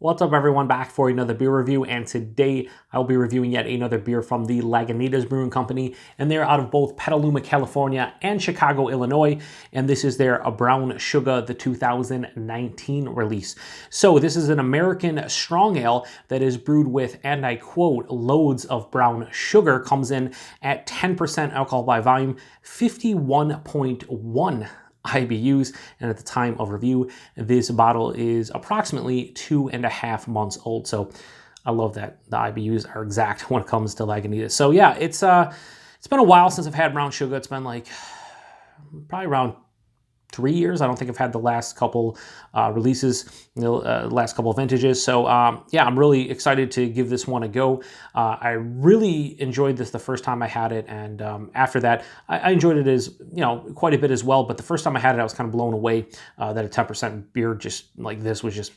What's up everyone, back for another beer review, and today I'll be reviewing yet another beer from the Lagunitas Brewing Company, and they're out of both Petaluma, California and Chicago, Illinois, and this is their Brown Shugga, the 2019 release. So this is an American strong ale that is brewed with, and I quote, loads of brown sugar, comes in at 10% alcohol by volume, 51.1 IBUs, and at the time of review, this bottle is approximately 2.5 months old. So I love that the IBUs are exact when it comes to Lagunitas. So yeah, it's been a while since I've had Brown Shugga. It's been like probably around 3 years. I don't think I've had the last couple releases, last couple of vintages. So yeah, I'm really excited to give this one a go. I really enjoyed this the first time I had it, and after that, I enjoyed it as quite a bit as well. But the first time I had it, I was kind of blown away that a 10% beer just like this was just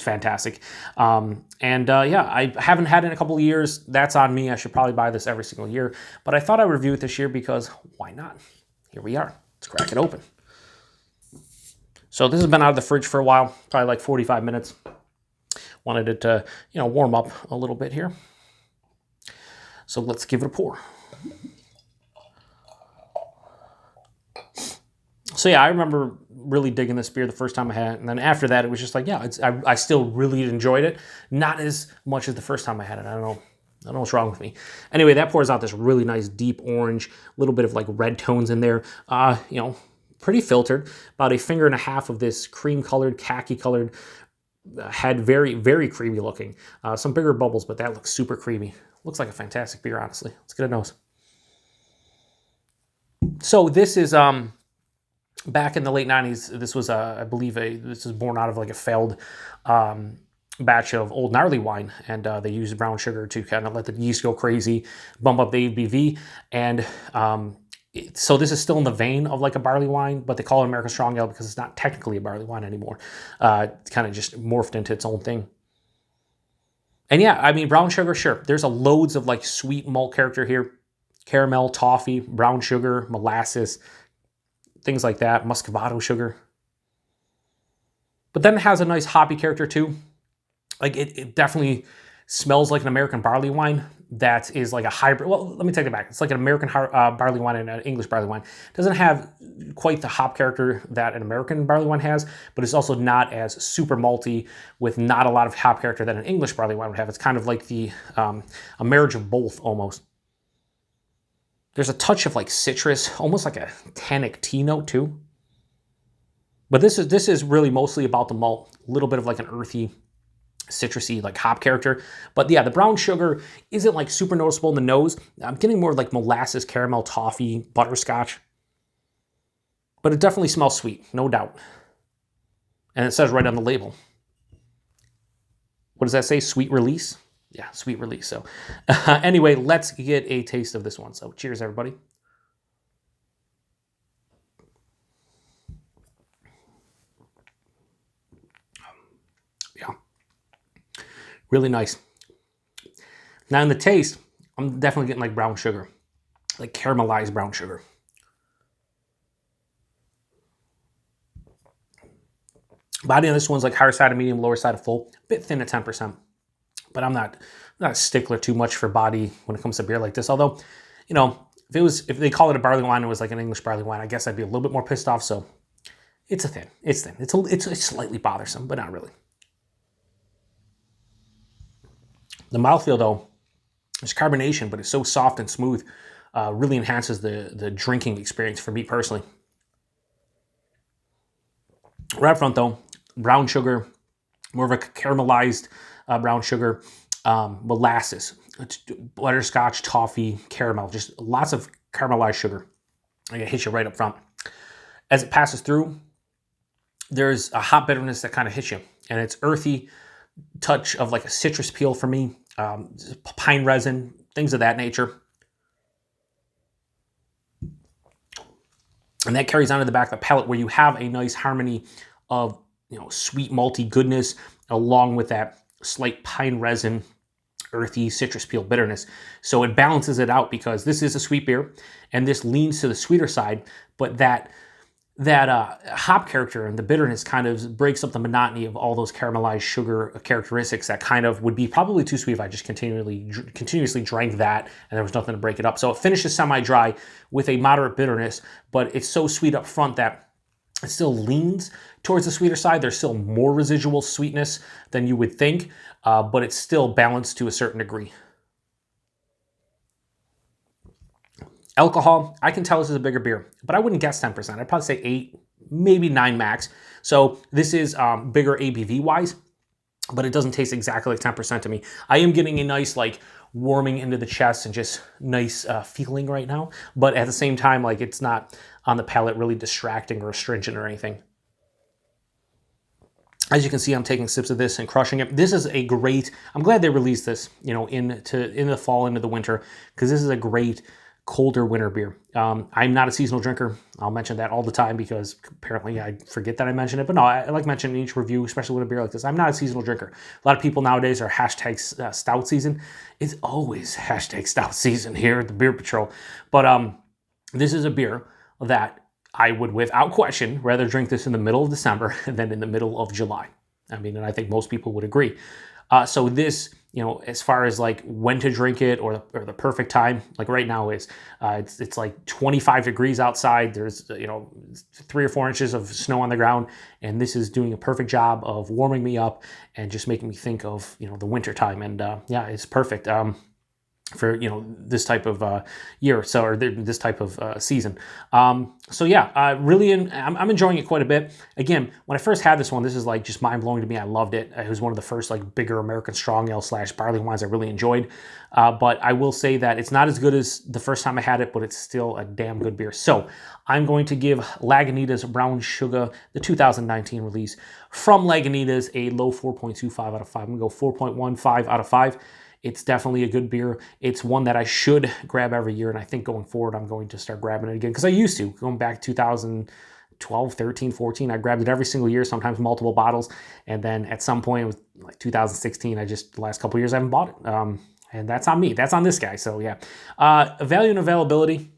fantastic. Yeah, I haven't had it in a couple of years. That's on me. I should probably buy this every single year. But I thought I'd review it this year because why not? Here we are. Let's crack it open. So this has been out of the fridge for a while, probably like 45 minutes. Wanted it to, warm up a little bit here. So let's give it a pour. So yeah, I remember really digging this beer the first time I had it, and then after that, it was just like, yeah, I still really enjoyed it. Not as much as the first time I had it. I don't know what's wrong with me. Anyway, that pours out this really nice deep orange, a little bit of like red tones in there. Pretty filtered, about a finger and a half of this cream-colored, khaki-colored head, very, very creamy looking. Some bigger bubbles, but that looks super creamy. Looks like a fantastic beer, honestly. Let's get a nose. So this is back in the late 90s. This was, I believe, this was born out of like a failed batch of Olde GnarlyWine, and they used brown sugar to kind of let the yeast go crazy, bump up the ABV, and so this is still in the vein of like a barley wine, but they call it American Strong Ale because it's not technically a barley wine anymore. It's kind of just morphed into its own thing. And yeah, I mean, brown sugar, sure. There's loads of like sweet malt character here. Caramel, toffee, brown sugar, molasses, things like that. Muscovado sugar. But then it has a nice hoppy character too. Like it definitely smells like an American barley wine that is like a hybrid. Well, let me take it back. It's like an American barley wine and an English barley wine. It doesn't have quite the hop character that an American barley wine has, but it's also not as super malty with not a lot of hop character that an English barley wine would have. It's kind of like a marriage of both almost. There's a touch of like citrus, almost like a tannic tea note too. But this is really mostly about the malt. A little bit of like an earthy, citrusy like hop character. But yeah, the brown sugar isn't like super noticeable in the nose. I'm getting more like molasses, caramel, toffee, butterscotch. But it definitely smells sweet, no doubt. And it says right on the label. What does that say? Sweet release? Yeah, sweet release. So anyway, let's get a taste of this one. So cheers, everybody. Really nice. Now in the taste, I'm definitely getting like brown sugar, like caramelized brown sugar. Body on this one's like higher side of medium, lower side of full, a bit thin at 10%. But I'm not a stickler too much for body when it comes to beer like this. Although, if they call it a barley wine and it was like an English barley wine, I guess I'd be a little bit more pissed off. So it's thin. It's slightly bothersome, but not really. The mouthfeel, though, is carbonation, but it's so soft and smooth, really enhances the drinking experience for me personally. Right up front, though, brown sugar, more of a caramelized brown sugar, molasses, butterscotch, toffee, caramel, just lots of caramelized sugar. It hits you right up front. As it passes through, there's a hot bitterness that kind of hits you, and it's earthy, touch of like a citrus peel for me. Pine resin, things of that nature. And that carries on to the back of the palate where you have a nice harmony of, sweet malty goodness along with that slight pine resin, earthy citrus peel bitterness. So it balances it out because this is a sweet beer and this leans to the sweeter side, but that that hop character and the bitterness kind of breaks up the monotony of all those caramelized sugar characteristics that kind of would be probably too sweet if I just continuously drank that and there was nothing to break it up. So it finishes semi-dry with a moderate bitterness, but it's so sweet up front that it still leans towards the sweeter side. There's still more residual sweetness than you would think, but it's still balanced to a certain degree. Alcohol, I can tell this is a bigger beer, but I wouldn't guess 10%. I'd probably say 8, maybe 9 max. So this is bigger ABV-wise, but it doesn't taste exactly like 10% to me. I am getting a nice, like, warming into the chest and just nice feeling right now. But at the same time, like, it's not on the palate really distracting or astringent or anything. As you can see, I'm taking sips of this and crushing it. This is a great, I'm glad they released this, you know, in the fall, into the winter, because this is a great colder winter beer. I'm not a seasonal drinker. I'll mention that all the time because apparently I forget that I mentioned it. But no, I like mentioning in each review, especially with a beer like this. I'm not a seasonal drinker. A lot of people nowadays are hashtag stout season. It's always hashtag stout season here at the Beer Patrol. But this is a beer that I would, without question, rather drink this in the middle of December than in the middle of July. I mean, and I think most people would agree. So this, you know, as far as like when to drink it or the perfect time, like right now is it's like 25 degrees outside. There's, you know, 3 or 4 inches of snow on the ground, and this is doing a perfect job of warming me up and just making me think of, you know, the winter time. And yeah, it's perfect. For, you know, this type of year, so, or this type of season. So yeah, really, I'm enjoying it quite a bit. Again, when I first had this one, this is like just mind blowing to me. I loved it. It was one of the first like bigger American strong ale / barley wines I really enjoyed. But I will say that it's not as good as the first time I had it, but it's still a damn good beer. So I'm going to give Lagunitas Brown Shugga, the 2019 release from Lagunitas, a low 4.25 out of 5. I'm gonna go 4.15 out of 5. It's definitely a good beer. It's one that I should grab every year, and I think going forward, I'm going to start grabbing it again, because I used to. Going back 2012, 13, 14, I grabbed it every single year, sometimes multiple bottles, and then at some point, it was like 2016, the last couple of years, I haven't bought it. And that's on me. That's on this guy, so yeah. Value and availability.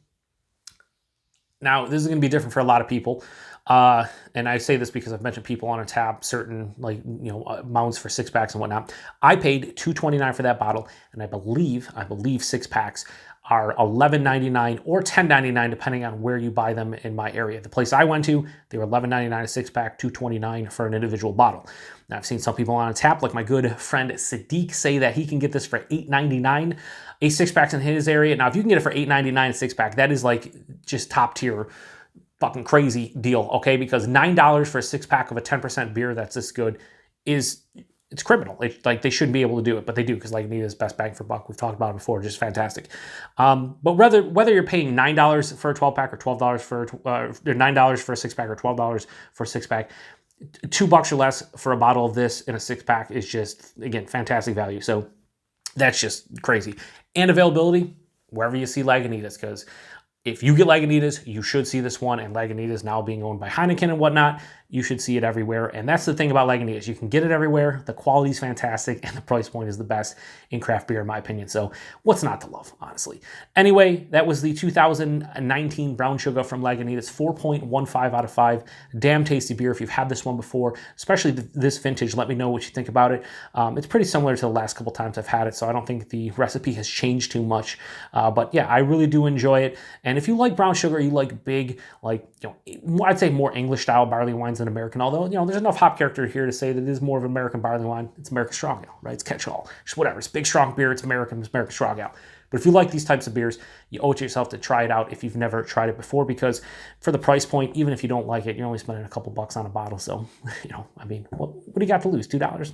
Now, this is going to be different for a lot of people. And I say this because I've mentioned people on tap certain, like, you know, amounts for 6-packs and whatnot. I paid $2.29 for that bottle, and I believe 6-packs are $11.99 or $10.99 depending on where you buy them in my area. The place I went to, they were $11.99 a 6-pack, $2.29 for an individual bottle. Now, I've seen some people on tap, like my good friend Sadiq, say that he can get this for $8.99 a 6-pack in his area. Now, if you can get it for $8.99 a 6-pack, that is like just top tier fucking crazy deal, okay? Because $9 for a 6-pack of a 10% beer that's this good it's criminal. Like, they shouldn't be able to do it, but they do, because Lagunitas best bang for buck. We've talked about it before, just fantastic. But whether you're paying $9 for a 12-pack or $12 for $9 for a 6-pack or $12 for a 6-pack, $2 or less for a bottle of this in a 6-pack is just, again, fantastic value. So that's just crazy. And availability, wherever you see Lagunitas, because if you get Lagunitas, you should see this one, and Lagunitas now being owned by Heineken and whatnot, you should see it everywhere. And that's the thing about Lagunitas. You can get it everywhere. The quality is fantastic, and the price point is the best in craft beer, in my opinion. So what's not to love, honestly? Anyway, that was the 2019 Brown Shugga from Lagunitas, 4.15 out of 5. Damn tasty beer. If you've had this one before, especially this vintage, let me know what you think about it. It's pretty similar to the last couple times I've had it, so I don't think the recipe has changed too much. But yeah, I really do enjoy it. And if you like Brown Shugga, you like big, like, you know, I'd say more English style barley wines than American, although, you know, there's enough hop character here to say that it is more of an American barley wine. It's American strong ale, right? It's catch-all. Just whatever. It's big, strong beer. It's American strong ale. But if you like these types of beers, you owe it to yourself to try it out if you've never tried it before, because for the price point, even if you don't like it, you're only spending a couple bucks on a bottle. So, you know, I mean, what do you got to lose? $2?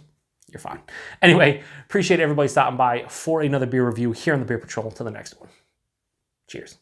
You're fine. Anyway, appreciate everybody stopping by for another beer review here on the Beer Patrol. Until the next one. Cheers.